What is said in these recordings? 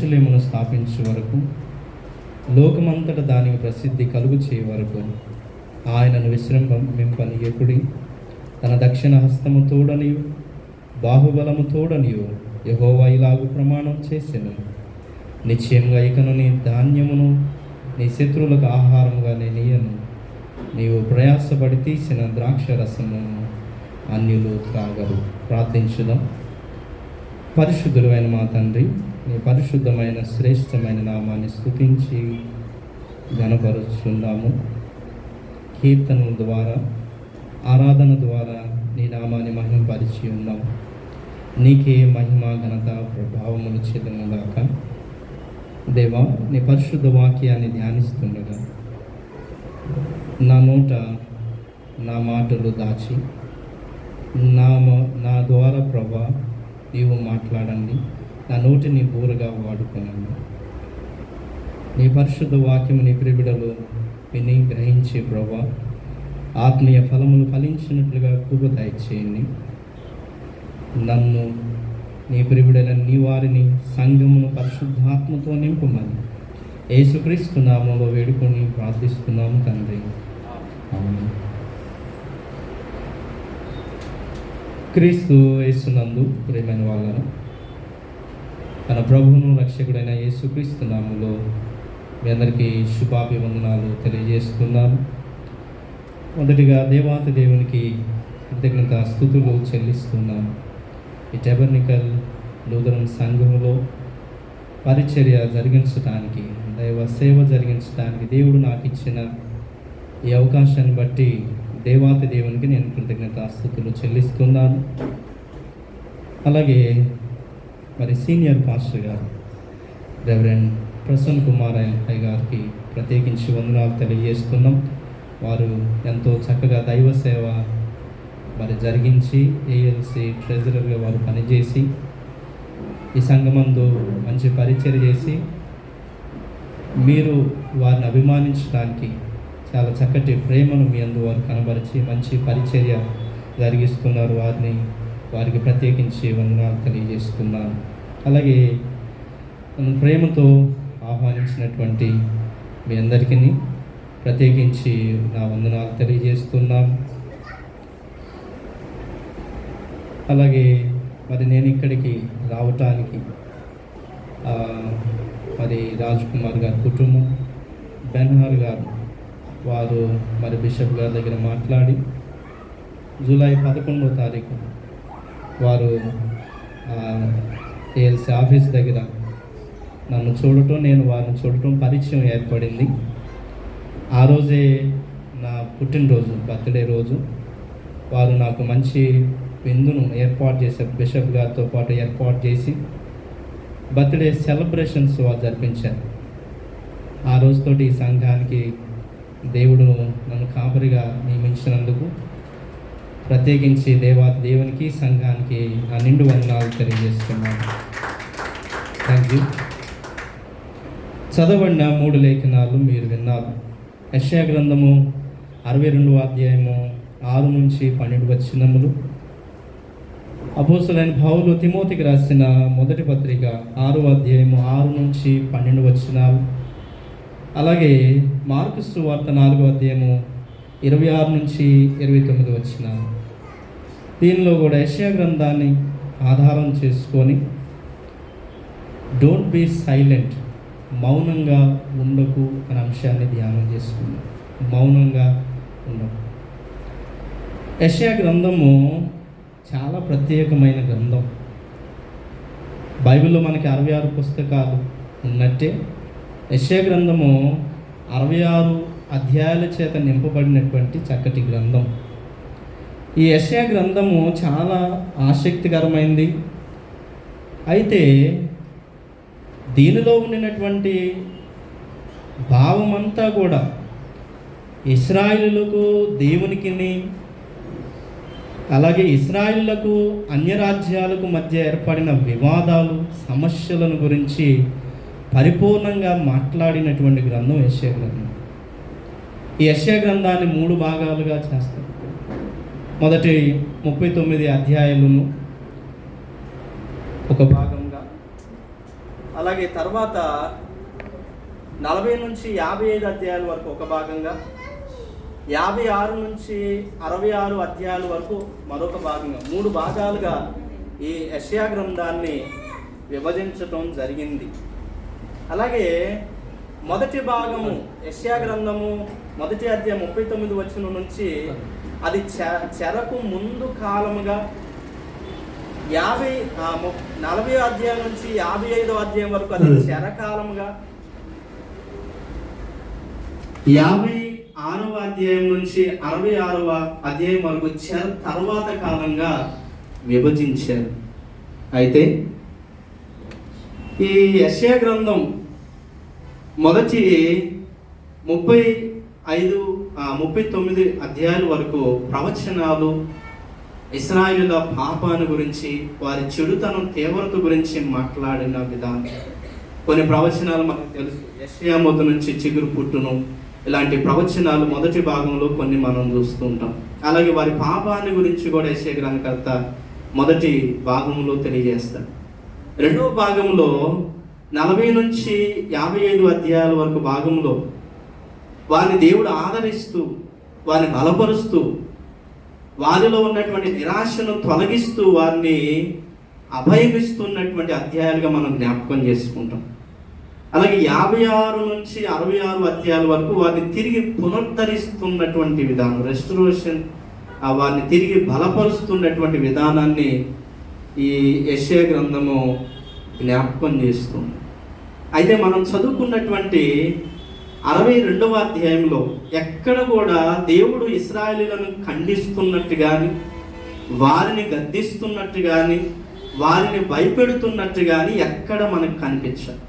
యెరూషలేమును స్థాపించే వరకు, లోకమంతట దానికి ప్రసిద్ధి కలుగు చేయ వరకు ఆయనను విశ్రమింపనీయకుడి. తన దక్షిణ హస్తము తోడనియు బాహుబలము తోడనియు యెహోవా ఇలాగు ప్రమాణం చేసెను, నిశ్చయంగా ఇకను నీ ధాన్యమును నీ శత్రువులకు ఆహారముగా నేనియను. నీవు ప్రయాసపడి తీసిన ద్రాక్ష రసమును అన్యులు త్రాగరు. ప్రార్థించుదాం. పరిశుద్ధుడైన మా తండ్రి, నీ పరిశుద్ధమైన శ్రేష్టమైన నామాన్ని స్తుతించి ఘనపరుచున్నాము. కీర్తనల ద్వారా, ఆరాధన ద్వారా నీ నామాన్ని మహిమపరిచి ఉన్నాము. నీకే మహిమ, ఘనత, ప్రభావములు చెందుగాక. దేవా, నీ పరిశుద్ధ వాక్యాన్ని ధ్యానిస్తుండగా నా నోట నా మాటలు దాచి నా ద్వారా ప్రభా నీవు మాట్లాడండి. నా నోటిని బూరగా వాడుకోనండి. నీ పరిశుద్ధ వాక్యము నీ ప్రిబిడలు విని గ్రహించే ప్రభా ఆత్మీయ ఫలములు ఫలించినట్లుగా కృప దయచేయండి. నన్ను నీ ప్రిబిడలను నీ వారిని సంఘమును పరిశుద్ధాత్మతో నింపమని యేసుక్రీస్తు నామములో వేడుకొని ప్రార్థిస్తున్నాము తండ్రి. ఆమేన్. క్రీస్తు యేసునందు ప్రియమైన వాళ్ళను, తన ప్రభువును రక్షకుడైన యేసుక్రీస్తు నామములో మీ అందరికీ శుభాభివందనాలు తెలియజేస్తున్నాను. మొదటిగా దేవాతి దేవునికి కృతజ్ఞత స్తుతులు చెల్లిస్తున్నాను. ఈ టెబర్నికల్ లూథరన్ సంఘములో పరిచర్య జరిగించడానికి, దైవ సేవ జరిగించడానికి దేవుడు నాకు ఇచ్చిన ఈ అవకాశాన్ని బట్టి దేవాతి దేవునికి నేను కృతజ్ఞతాస్తుతులు చెల్లిస్తున్నాను. అలాగే మరి సీనియర్ పాస్టర్ గారు రెవరెండ్ ప్రసన్న కుమార్ అయ్య గారికి ప్రత్యేకించి వందనాలు తెలియజేస్తున్నాం. వారు ఎంతో చక్కగా దైవ సేవ మరి జరిగించి ఏఎల్సి ట్రెజరర్గా వారు పనిచేసి ఈ సంఘమందు మంచి పరిచర్య చేసి మీరు వారిని అభిమానించడానికి చాలా చక్కటి ప్రేమను మీ అందు వారు కనబరిచి మంచి పరిచర్య జరిగిస్తున్నారు. వారికి ప్రత్యేకించి వందనాలు తెలియజేస్తున్నాను. అలాగే ప్రేమతో ఆహ్వానించినటువంటి మీ అందరికీ ప్రత్యేకించి నా వందనాలు తెలియజేస్తున్నాం. అలాగే మరి నేను ఇక్కడికి రావటానికి మరి రాజ్ కుమార్ గారి కుటుంబం, బెన్హార్ గారు వారు మరి బిషప్ గారి దగ్గర మాట్లాడి జూలై 11వ తారీఖు వారు ఏఎల్సి ఆఫీస్ దగ్గర నన్ను చూడటం, నేను వారిని చూడటం పరిచయం ఏర్పడింది. ఆ రోజే నా పుట్టినరోజు, బర్త్డే రోజు వారు నాకు మంచి విందును ఏర్పాటు చేశారు. బిషప్ గారితో పాటు ఏర్పాటు చేసి బర్త్డే సెలబ్రేషన్స్ వారు జరిపించారు. ఆ రోజుతోటి ఈ సంఘానికి దేవుడు నన్ను కాపరిగా నియమించినందుకు ప్రత్యేకించి దేవునికి సంఘానికి నా నిండు వందనాలు తెలియజేస్తున్నాను. Thank you. చదవబడిన 3 లేఖనాలు మీరు విన్నారు. యెషయా గ్రంథము 62వ అధ్యాయము 6 నుంచి 12 వచనములు. అపోస్తలుడైన పౌలు తిమోతికి రాసిన మొదటి పత్రిక 6వ అధ్యాయము 6 నుంచి 12 వచనాలు. అలాగే మార్కు సువార్త 4వ అధ్యాయము 26 నుంచి 29 వచనాలు. దీనిలో కూడా యెషయా గ్రంథాన్ని ఆధారం చేసుకొని డోంట్ బీ సైలెంట్, మౌనంగా ఉండకు అనే అంశాన్ని ధ్యానం చేసుకున్నాం. మౌనంగా ఉండకు. యెషయా గ్రంథము చాలా ప్రత్యేకమైన గ్రంథం. బైబిల్లో మనకి 66 పుస్తకాలు ఉన్నట్టే యెషయా గ్రంథము 66 అధ్యాయాల చేత నింపబడినటువంటి చక్కటి గ్రంథం. ఈ యెషయా గ్రంథము చాలా ఆసక్తికరమైనది. అయితే దీనిలో ఉండినటువంటి భావమంతా కూడా ఇశ్రాయేలులకు దేవునికిని, అలాగే ఇశ్రాయేలులకు అన్యరాజ్యాలకు మధ్య ఏర్పడిన వివాదాలు, సమస్యలను గురించి పరిపూర్ణంగా మాట్లాడినటువంటి గ్రంథం యెషయా గ్రంథం. ఈ యెషయా గ్రంథాన్ని 3 భాగాలుగా చేస్తారు. మొదటి 39 అధ్యాయాలను ఒక భాగంగా, అలాగే తర్వాత 40 నుంచి 55 అధ్యాయాల వరకు ఒక భాగంగా, 56 నుంచి 66 అధ్యాయాల వరకు మరొక భాగంగా, 3 భాగాలుగా ఈ యెషయా గ్రంథాన్ని విభజించటం జరిగింది. అలాగే మొదటి భాగము యెషయా గ్రంథము మొదటి అధ్యాయం 39 వచనం నుంచి అది చెరకు ముందు కాలముగా, 40 అధ్యాయం నుంచి 55 అధ్యాయం వరకు అది చెరకాలముగా, 56వ అధ్యాయం నుంచి 66వ అధ్యాయం వరకు తర్వాత కాలంగా విభజించారు. అయితే ఈ యెషయా గ్రంథం మొదటి 39 అధ్యాయాల వరకు ప్రవచనాలు ఇశ్రాయేలుల పాపాన్ని గురించి, వారి చెడుతనం తీవ్రత గురించి మాట్లాడిన విధానం. కొన్ని ప్రవచనాలు మనకు తెలుసు, యెషయా మొదట నుంచి చిగురు పుట్టును, ఇలాంటి ప్రవచనాలు మొదటి భాగంలో కొన్ని మనం చూస్తుంటాం. అలాగే వారి పాపాన్ని గురించి కూడా యెషయా గ్రంథకర్త మొదటి భాగంలో తెలియజేస్తాడు. రెండవ భాగంలో 40 నుంచి 55 అధ్యాయాల వరకు భాగంలో వారిని దేవుడు ఆదరిస్తూ, వారిని బలపరుస్తూ, వారిలో ఉన్నటువంటి నిరాశను తొలగిస్తూ వారిని అభయమిస్తున్నటువంటి అధ్యాయాలుగా మనం జ్ఞాపకం చేసుకుంటాం. అలాగే 56 నుంచి 66 అధ్యాయాల వరకు వారిని తిరిగి పునరుద్ధరిస్తున్నటువంటి విధానం, రెస్టోరేషన్, వారిని తిరిగి బలపరుస్తున్నటువంటి విధానాన్ని ఈ యెషయా గ్రంథము జ్ఞాపకం చేస్తుంది. అయితే మనం చదువుకున్నటువంటి 62వ అధ్యాయంలో ఎక్కడ కూడా దేవుడు ఇశ్రాయేలీయులను ఖండిస్తున్నట్టు కానీ, వారిని గద్దిస్తున్నట్టు కానీ, వారిని భయపెడుతున్నట్టు కానీ ఎక్కడ మనకు కనిపించదు.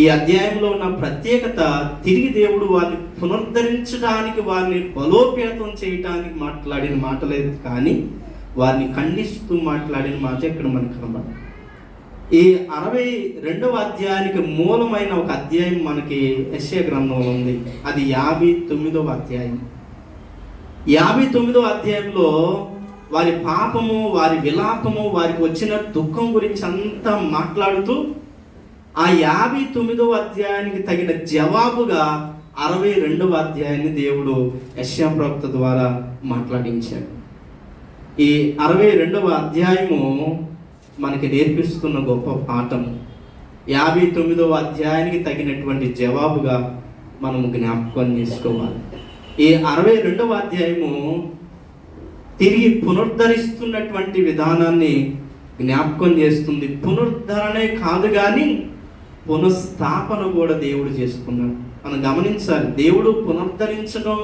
ఈ అధ్యాయంలో ఉన్న ప్రత్యేకత, తిరిగి దేవుడు వారిని పునరుద్ధరించడానికి, వారిని బలోపేతం చేయడానికి మాట్లాడిన మాటలేదు కానీ, వారిని ఖండిస్తూ మాట్లాడిన మాట ఇక్కడ మనకు కనబడదు. ఈ 62వ అధ్యాయానికి మూలమైన ఒక అధ్యాయం మనకి యెషయా గ్రంథంలో ఉంది. అది 59వ అధ్యాయం. 59వ అధ్యాయంలో వారి పాపము, వారి విలాపము, వారికి వచ్చిన దుఃఖం గురించి అంతా మాట్లాడుతూ ఆ 59వ అధ్యాయానికి తగిన జవాబుగా 62వ అధ్యాయాన్ని దేవుడు యెషయా ప్రవక్త ద్వారా మాట్లాడించాడు. ఈ 62వ అధ్యాయము మనకి నేర్పిస్తున్న గొప్ప పాఠము. 59వ అధ్యాయానికి తగినటువంటి జవాబుగా మనము జ్ఞాపకం చేసుకోవాలి. ఈ 62వ అధ్యాయము తిరిగి పునరుద్ధరిస్తున్నటువంటి విధానాన్ని జ్ఞాపకం చేస్తుంది. పునరుద్ధరణే కాదు కానీ పునఃస్థాపన కూడా దేవుడు చేసుకున్నాడు. మనం గమనించాలి, దేవుడు పునరుద్ధరించడం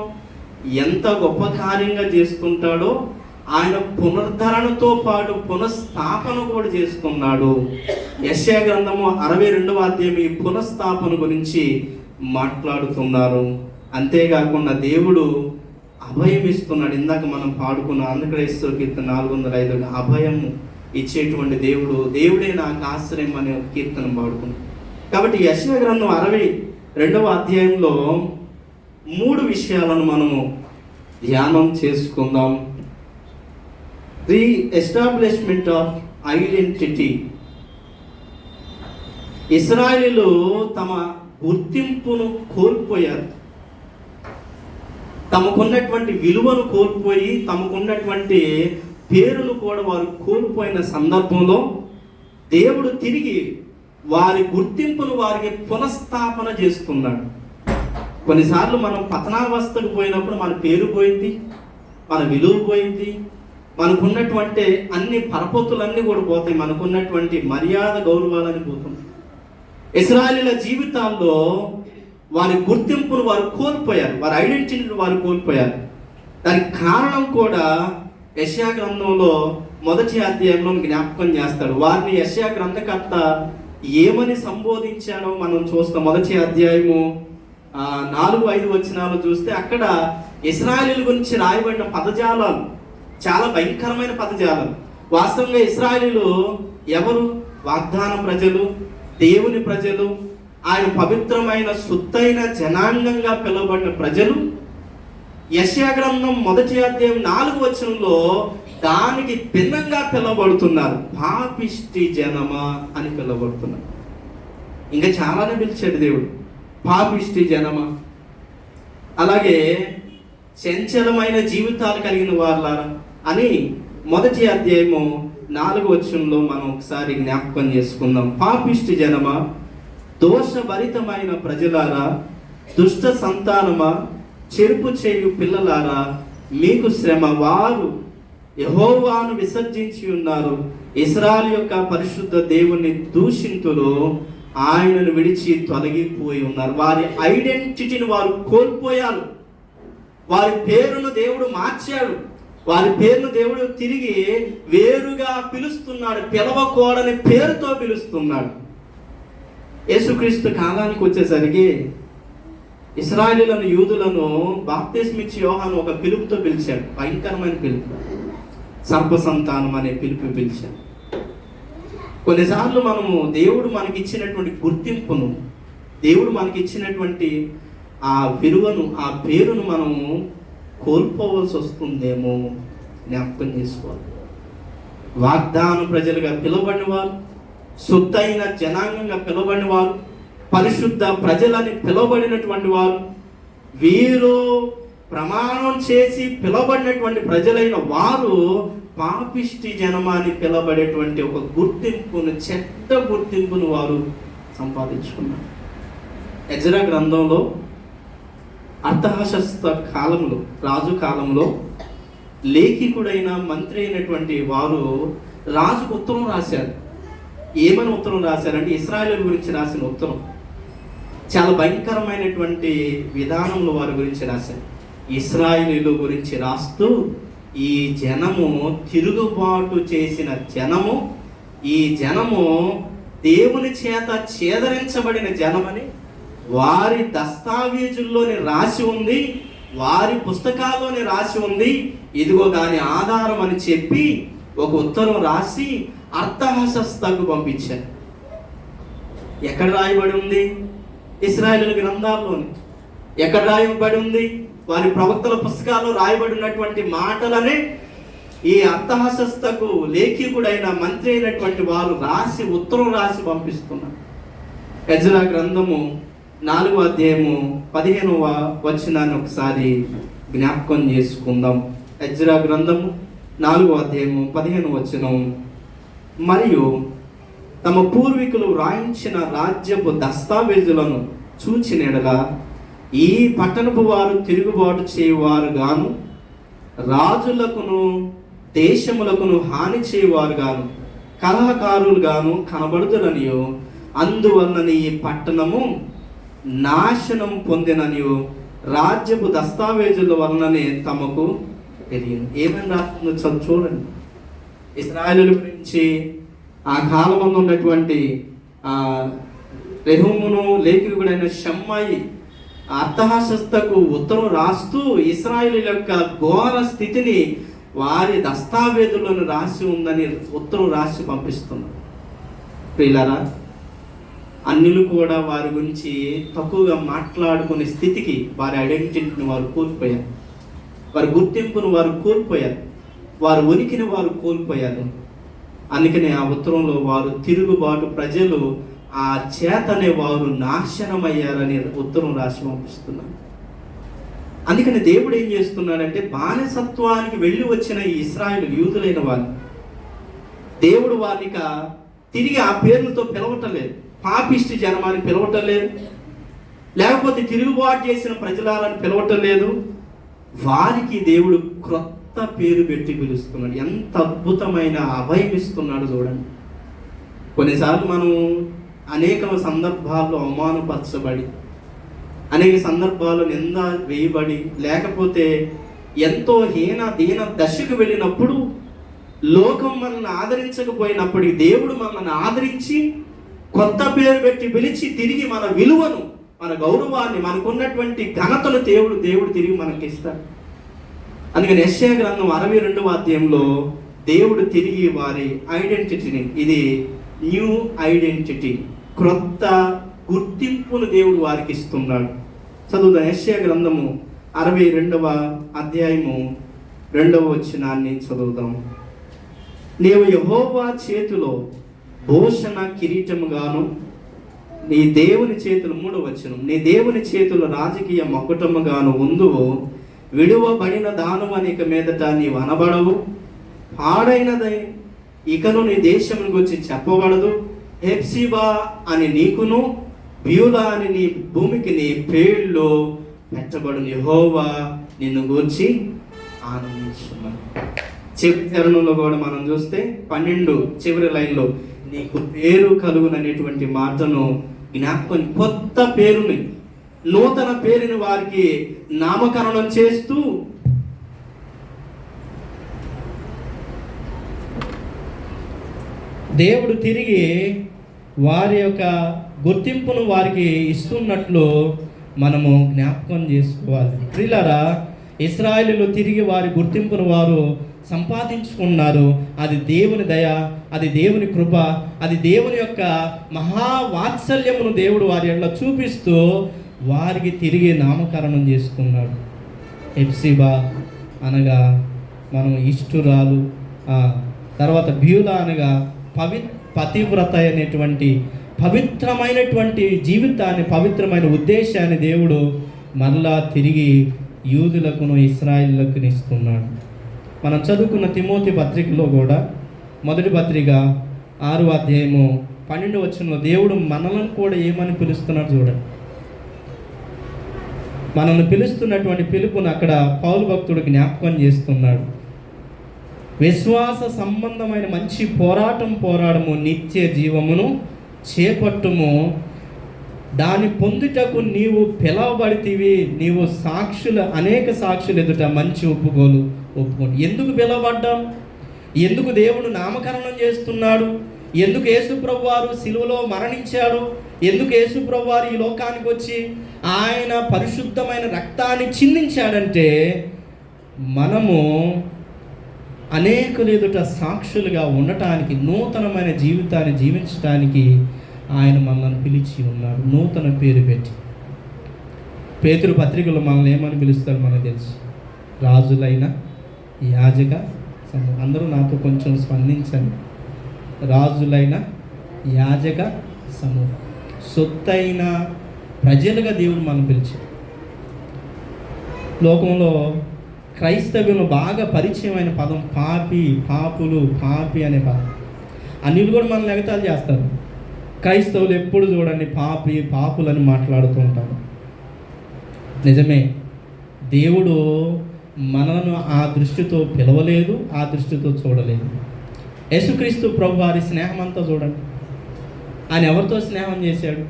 ఎంత గొప్ప కార్యంగా చేసుకుంటాడో, ఆయన పునరుద్ధరణతో పాటు పునఃస్థాపన కూడా చేసుకున్నాడు. యెషయా గ్రంథము 62వ అధ్యాయం ఈ పునఃస్థాపన గురించి మాట్లాడుతున్నారు. అంతేకాకుండా దేవుడు అభయం ఇస్తున్నాడు. ఇందాక మనం పాడుకున్న ఆంధ్రప్రదేశ్లో కీర్తన 405 అభయం ఇచ్చేటువంటి దేవుడే నాకు ఆశ్రయం అనే కీర్తన పాడుకున్నాం. కాబట్టి యెషయా గ్రంథం 62వ అధ్యాయంలో 3 విషయాలను మనము ధ్యానం చేసుకుందాం. The establishment of identity. ఇశ్రాయేలీయులు తమ గుర్తింపును కోల్పోయారు. తమకున్నటువంటి విలువను కోల్పోయి, తమకున్నటువంటి పేరును కూడా వారు కోల్పోయిన సందర్భంలో దేవుడు తిరిగి వారి గుర్తింపును వారికి పునఃస్థాపన చేస్తున్నాడు. కొన్నిసార్లు మనం పతనావస్థకు పోయినప్పుడు మన పేరు పోయింది, మన విలువ పోయింది, మనకున్నటువంటి అన్ని పరపతులన్నీ కూడా పోతాయి, మనకున్నటువంటి మర్యాద గౌరవాలని పోతుంది. ఇశ్రాయేలీయుల జీవితాల్లో వారి గుర్తింపును వారు కోల్పోయారు, వారి ఐడెంటిటీని వారు కోల్పోయారు. దానికి కారణం కూడా యెషయా గ్రంథంలో మొదటి అధ్యాయంలో జ్ఞాపకం చేస్తాడు. వారిని యెషయా గ్రంథకర్త ఏమని సంబోధించాడో మనం చూస్తాం. మొదటి అధ్యాయము 4-5 వచనాలు చూస్తే అక్కడ ఇశ్రాయేలీయుల గురించి రాయబడిన పదజాలాలు చాలా భయంకరమైన పదజాలం. వాస్తవంగా ఇశ్రాయేలీయులు ఎవరు? వాగ్దాన ప్రజలు, దేవుని ప్రజలు, ఆయన పవిత్రమైన శుద్ధైన జనాంగంగా పిలువబడిన ప్రజలు. యెషయా గ్రంథం మొదటి అధ్యాయం 4వ వచనంలో దానికి భిన్నంగా పిలువబడుతున్నారు. పాపిష్టి జనమా అని పిలువబడుతున్నారు. ఇంకా చాలానే పిలిచాడు దేవుడు. పాపిష్టి జనమా, అలాగే చంచలమైన జీవితాలు కలిగిన వారులారా అని మొదటి అధ్యాయము 4వ వచనంలో మనం ఒకసారి జ్ఞాపకం చేసుకుందాం. పాపిష్టి జనమా, దోషభరితమైన ప్రజలారా, దుష్ట సంతానమా, చెరుపు చేయు పిల్లలారా, మీకు శ్రమ. వారు యెహోవాను విసర్జించి ఉన్నారు, ఇశ్రాయేలు యొక్క పరిశుద్ధ దేవుని దూషింతులు, ఆయనను విడిచి తొలగిపోయి ఉన్నారు. వారి ఐడెంటిటీని వారు కోల్పోయారు. వారి పేరును దేవుడు మార్చాడు. వారి పేరును దేవుడు తిరిగి వేరుగా పిలుస్తున్నాడు. పిలవకూడని పేరుతో పిలుస్తున్నాడు. యేసుక్రీస్తు కాలానికి వచ్చేసరికి ఇశ్రాయేలీయులను, యూదులను బాప్తిస్మిచ్చి యోహాను ఒక పిలుపుతో పిలిచాడు. భయంకరమైన పిలుపు, సర్పసంతానం అనే పిలుపు పిలిచాడు. కొన్నిసార్లు మనము దేవుడు మనకి ఇచ్చినటువంటి గుర్తింపును, దేవుడు మనకి ఇచ్చినటువంటి ఆ విలువను, ఆ పేరును మనము కోల్పోవలసి వస్తుందేమో జ్ఞాపకం చేసుకోవాలి. వాగ్దాన ప్రజలుగా పిలువబడిన వారు, శుద్ధైన జనాంగంగా పిలువబడిన వారు, పరిశుద్ధ ప్రజలని పిలువబడినటువంటి వారు, వీరు ప్రమాణం చేసి పిలువబడినటువంటి ప్రజలైన వారు పాపిష్టి జనమాని పిలువబడేటువంటి ఒక గుర్తింపును, చెడ్డ గుర్తింపును వారు సంపాదించుకున్నారు. ఎజ్రా గ్రంథంలో అర్థహశస్త కాలంలో, రాజు కాలంలో లేఖికుడైన మంత్రి అయినటువంటి వారు రాజుకు ఉత్తరం రాశారు. ఏమని ఉత్తరం రాశారంటే ఇశ్రాయేలు గురించి రాసిన ఉత్తరం. చాలా భయంకరమైనటువంటి విధానంలో వారి గురించి రాశారు. ఇశ్రాయేలు గురించి రాస్తూ, ఈ జనము తిరుగుబాటు చేసిన జనము, ఈ జనము దేవుని చేత ఛేదరించబడిన జనమని వారి దస్తావేజుల్లోని రాసి ఉంది, వారి పుస్తకాల్లోని రాసి ఉంది. ఇదిగో దాని ఆధారం అని చెప్పి ఒక ఉత్తరం రాసి అర్థహశస్తకు పంపించారు. ఎక్కడ రాయబడి ఉంది? ఇశ్రాయేలు గ్రంథాల్లోని. ఎక్కడ రాయబడి ఉంది? వారి ప్రవక్తల పుస్తకాల్లో రాయబడి ఉన్నటువంటి మాటలనే ఈ అర్థహశస్తకు లేఖికుడైన మంత్రి అయినటువంటి వారు రాసి, ఉత్తరం రాసి పంపిస్తున్నారు. ఎజ్రా గ్రంథము 4వ అధ్యాయము 15వ వచనాన్ని ఒకసారి జ్ఞాపకం చేసుకుందాం. ఎజ్రా గ్రంథము 4వ అధ్యాయము 15వ వచనం. మరియు తమ పూర్వీకులు రాయించిన రాజ్యపు దస్తావేజులను చూచినెడలా ఈ పట్టణపు వారు తిరుగుబాటు చేయవారు గాను, రాజులకును దేశములకును హాని చేయవారు గాను, కలహకారులు గాను కనబడుదురనియో, అందువలన ఈ పట్టణము నాశనం పొందిననియో రాజ్యపు దస్తావేజుల వలననే తమకు తెలియదు. ఏమని రాస్తుందో చూడండి. ఇశ్రాయేలు గురించి ఆ కాలంలో ఉన్నటువంటి రెహూమును లేఖికుడైన షమ్మాయి అర్థహశస్తకు ఉత్తరం రాస్తూ ఇశ్రాయేలు యొక్క ఘోర స్థితిని వారి దస్తావేజులను రాసి ఉందని ఉత్తరం రాసి పంపిస్తున్నారు. ప్రియులారా, అన్యులు కూడా వారి గురించి తక్కువగా మాట్లాడుకునే స్థితికి వారి ఐడెంటిటీని వారు కోల్పోయారు. వారి గుర్తింపును వారు కోల్పోయారు. వారి ఉనికిని వారు కోల్పోయారు. అందుకనే ఆ ఉత్తరంలో వారు తిరుగుబాటు ప్రజలు, ఆ చేతనే వారు నాశనమయ్యారని ఉత్తరం రాసి పంపిస్తున్నారు. అందుకని దేవుడు ఏం చేస్తున్నాడంటే, బానిసత్వానికి వెళ్ళి వచ్చిన ఈ ఇశ్రాయేలు యూదులైన వాళ్ళు, దేవుడు వారిక తిరిగి ఆ పేర్లతో పిలవటలేదు. పాపిష్టి జనమాని పిలవటం లేదు, లేకపోతే తిరుగుబాటు చేసిన ప్రజలారని పిలవటం లేదు. వారికి దేవుడు క్రొత్త పేరు పెట్టి పిలుస్తున్నాడు. ఎంత అద్భుతమైన అభయం ఇస్తున్నాడు చూడండి. కొన్నిసార్లు మనం అనేక సందర్భాల్లో అవమానపరచబడి, అనేక సందర్భాల్లో నింద వేయబడి, లేకపోతే ఎంతో దీన దశకు వెళ్ళినప్పుడు, లోకం మనల్ని ఆదరించకపోయినప్పటికీ దేవుడు మనల్ని ఆదరించి కొత్త పేరు పెట్టి పిలిచి తిరిగి మన విలువను, మన గౌరవాన్ని, మనకున్నటువంటి ఘనతను దేవుడు తిరిగి మనకి ఇస్తాడు. అందుకని యెషయా గ్రంథం 62వ అధ్యాయంలో దేవుడు తిరిగి వారి ఐడెంటిటీని, ఇది న్యూ ఐడెంటిటీ, క్రొత్త గుర్తింపును దేవుడు వారికి ఇస్తున్నాడు. చదువుదాం. యెషయా గ్రంథము 62వ అధ్యాయము 2వ వచనాన్ని చదువుదాం. నీవు యెహోవా చేతిలో భూషణ కిరీటముగాను నీ దేవుని చేతులు 3వ వచనం, నీ దేవుని చేతులు రాజకీయ మకుటముగాను ఉందువు, విడువబడిన దానమని ఇక మీదట నీవు అనబడవు, పాడైనదై ఇకను నీ దేశమును గురించి చెప్పబడదు, హెప్సిబా అని నీకును బ్యూలా అని నీ భూమికి నీ పేర్లు పెట్టబడు, యెహోవా నిన్ను గూర్చి ఆనందించున్నాడు. చివరి చరణంలో కూడా మనం చూస్తే 12 చివరి లైన్లో నీకు పేరు కలుగుననేటువంటి మాటను జ్ఞాపకం, కొత్త పేరుని, నూతన పేరుని వారికి నామకరణం చేస్తూ దేవుడు తిరిగి వారి యొక్క గుర్తింపును వారికి ఇస్తున్నట్లు మనము జ్ఞాపకం చేసుకోవాలి. ప్రియులారా, ఇశ్రాయేలీయులు తిరిగి వారి గుర్తింపును వారు సంపాదించుకున్నారు. అది దేవుని దయ, అది దేవుని కృప, అది దేవుని యొక్క మహావాత్సల్యమును దేవుడు వారి ఎడల చూపిస్తూ వారికి తిరిగి నామకరణం చేసుకున్నాడు. హెప్సిబా అనగా మనం ఇష్టురాలు, తర్వాత బ్యూలా అనగా పతివ్రత అనేటువంటి పవిత్రమైనటువంటి జీవితాన్ని, పవిత్రమైన ఉద్దేశాన్ని దేవుడు మరలా తిరిగి యూదులకును ఇశ్రాయేలులకును ఇస్తున్నాడు. మనం చదువుకున్న తిమోతి పత్రికలో కూడా, మొదటి పత్రిక 6వ అధ్యాయము 12వ వచనంలో దేవుడు మనలను కూడా ఏమని పిలుస్తున్నాడు చూడండి. మనల్ని పిలుస్తున్నటువంటి పిలుపును అక్కడ పౌలు భక్తుడు జ్ఞాపకం చేస్తున్నాడు. విశ్వాస సంబంధమైన మంచి పోరాటం పోరాడము, నిత్య జీవమును చేపట్టుము, దాన్ని పొందుటకు నీవు పిలవబడితివి, నీవు అనేక సాక్షులు ఎదుట మంచి ఒప్పుకోండి. ఎందుకు పిలవబడ్డాం? ఎందుకు దేవుడు నామకరణం చేస్తున్నాడు? ఎందుకు యేసుప్రభు వారు సిలువలో మరణించాడు? ఎందుకు యేసుప్రభు వారు ఈ లోకానికి వచ్చి ఆయన పరిశుద్ధమైన రక్తాన్ని చిందించాడంటే, మనము అనేకులు ఎదుట సాక్షులుగా ఉండటానికి, నూతనమైన జీవితాన్ని జీవించడానికి ఆయన మనల్ని పిలిచి ఉన్నాడు, నూతన పేరు పెట్టి. పేతురు పత్రికలో మనల్ని ఏమని పిలుస్తారు మనకు తెలుసు, రాజులైన యాజక సమూహం. అందరూ నాతో కొంచెం స్పందించండి. రాజులైన యాజక సమూహం, సొత్తైన ప్రజలుగా దేవుడు మనం పిలిచాడు. లోకంలో క్రైస్తవ్యంలో బాగా పరిచయమైన పదం పాపి, పాపులు, పాపి అనే పదం. అన్నిలు కూడా మనల్ని ఎగతాళి చేస్తారు. క్రైస్తవులు ఎప్పుడు చూడండి పాపులని మాట్లాడుతూ ఉంటారు. నిజమే, దేవుడు మనలను ఆ దృష్టితో పిలవలేదు, ఆ దృష్టితో చూడలేదు. యేసుక్రీస్తు ప్రభు వారి స్నేహం అంతా చూడండి. ఆయన ఎవరితో స్నేహం చేశాడు?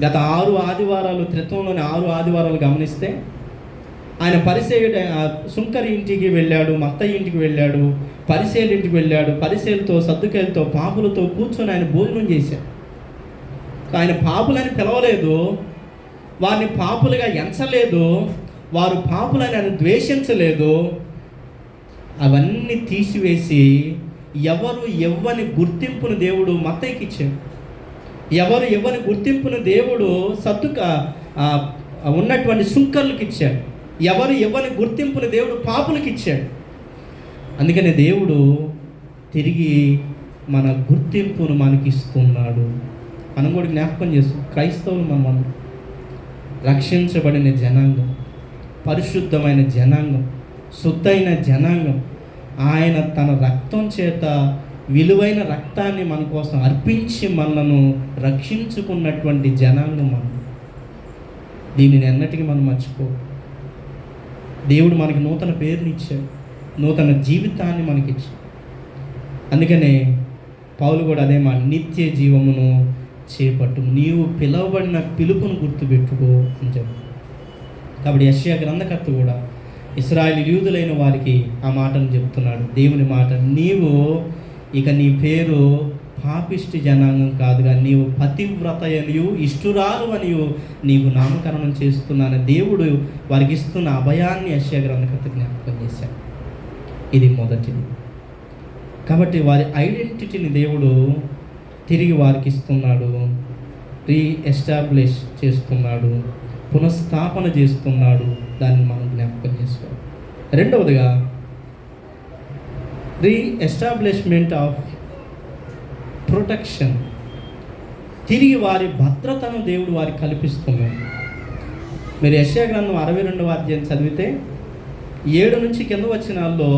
గత 6 ఆదివారాలు, త్రిత్వంలోని 6 ఆదివారాలు గమనిస్తే ఆయన పరిసేయుడు సుంకరి ఇంటికి వెళ్ళాడు, మత్తయి ఇంటికి వెళ్ళాడు, పరిసేయుల ఇంటికి వెళ్ళాడు. పరిసేయులతో, సద్దుకాయలతో, పాపులతో కూర్చొని ఆయన భోజనం చేశాడు. ఆయన పాపులని పిలవలేదు, వారిని పాపులుగా ఎంచలేదు, వారు పాపులని ఆయన ద్వేషించలేదు. అవన్నీ తీసివేసి ఎవరు ఎవ్వని గుర్తింపును దేవుడు మత్తయికి ఇచ్చాడు. ఎవరు ఎవ్వని గుర్తింపును దేవుడు ఉన్నటువంటి సుంకర్లకు ఇచ్చాడు. ఎవరు ఎవ్వని గుర్తింపును దేవుడు పాపులకు ఇచ్చాడు. అందుకని దేవుడు తిరిగి మన గుర్తింపును మనకి ఇస్తున్నాడు. మనం కూడా జ్ఞాపకం చేస్తాం, క్రైస్తవులు మనం రక్షించబడిన జనాంగం, పరిశుద్ధమైన జనాంగం, శుద్ధైన జనాంగం. ఆయన తన రక్తం చేత విలువైన రక్తాన్ని మన కోసం అర్పించి మనలను రక్షించుకున్నటువంటి జనాంగం మనం. దీనిని ఎన్నటికీ మనం మర్చిపో. దేవుడు మనకి నూతన పేరుని ఇచ్చాడు, నూతన జీవితాన్ని మనకిచ్చాడు. అందుకనే పౌలు కూడా అదే మాట, నిత్య జీవమును చేపట్టు, నీవు పిలువబడిన పిలుపును గుర్తుపెట్టుకో అని చెప్పు. కాబట్టి యెషయా గ్రంథకర్త కూడా ఇశ్రాయేలీయులైన వారికి ఆ మాటను చెప్తున్నాడు, దేవుని మాట. నీవు ఇక నీ పేరు పాపిష్టి జనాంగం కాదుగా, నీవు పతివ్రత అనియు ఇష్టురాలు అనియు నీవు నామకరణం చేస్తున్నాను. దేవుడు వారికి ఇస్తున్న అభయాన్ని యెషయా గ్రంథకర్త జ్ఞాపకం చేశాడు. ఇది మొదటిది. కాబట్టి వారి ఐడెంటిటీని దేవుడు తిరిగి వారికి ఇస్తున్నాడు, రీఎస్టాబ్లిష్ చేస్తున్నాడు, పునఃస్థాపన చేస్తున్నాడు. దాన్ని మనం జ్ఞాపకం చేసుకోవాలి. రెండవదిగా, రీఎస్టాబ్లిష్మెంట్ ఆఫ్ ప్రొటెక్షన్. తిరిగి వారి భద్రతను దేవుడు వారికి కల్పిస్తున్నాడు. మీరు యెషయా గ్రంథం 62వ అధ్యాయం చదివితే 7 నుంచి కింద వచనాల్లో